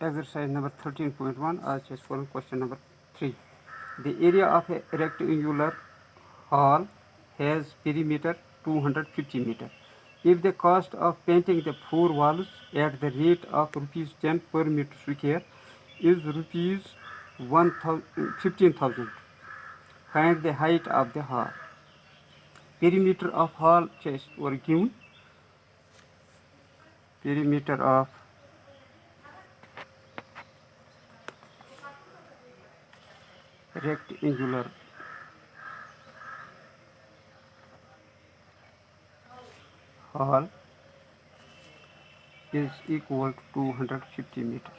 Exercise number 13.1. As is for question number 3. The area of a rectangular hall has perimeter 250 meter. If the cost of painting the 4 walls at the rate of rupees 10 per meter square is rupees 15,000, find the height of the hall. Perimeter of hall chest or given. Perimeter of rectangular hall is equal to 250 meters.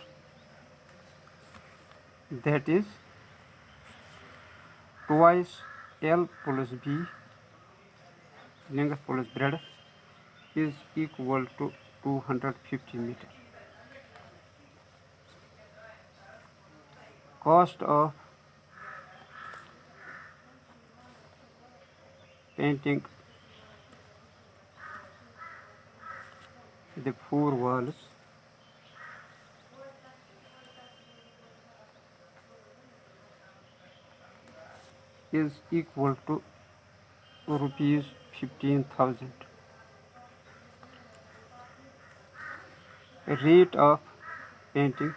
That is twice L plus B, length plus breadth, is equal to 250 meters. Cost of painting the 4 walls is equal to rupees 15,000. Rate of painting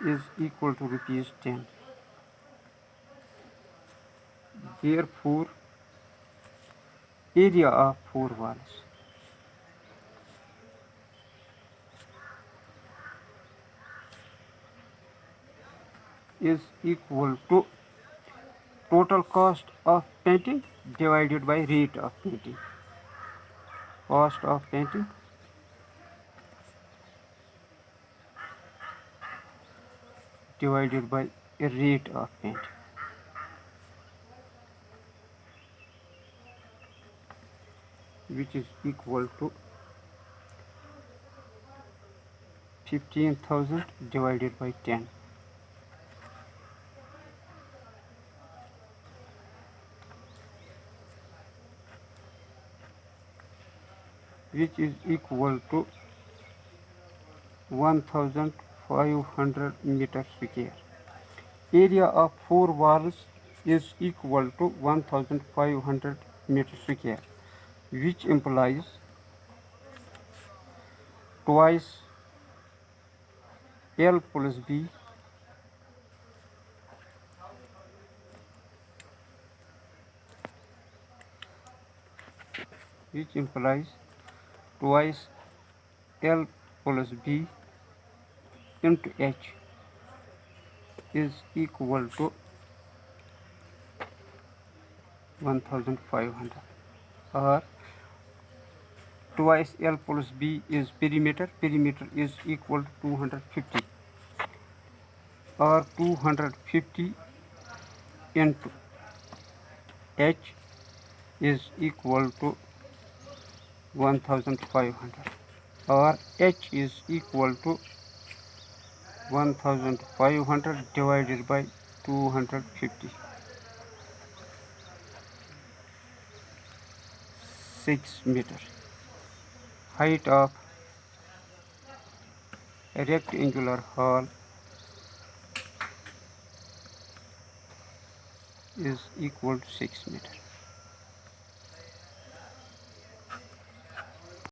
is equal to rupees 10. Therefore, area of 4 walls is equal to total cost of painting divided by rate of painting. Cost of painting divided by rate of painting, which is equal to 15,000 divided by 10. Which is equal to 1,500 meters square. Area of 4 walls is equal to 1,500 meters square, which implies twice L plus B which implies twice L plus B into H is equal to 1,500, or twice L plus B is perimeter. Perimeter is equal to 250, or 250 into H is equal to 1,500, or H is equal to 1,500 divided by 250. 6 meters. Height of a rectangular hall is equal to 6 meters.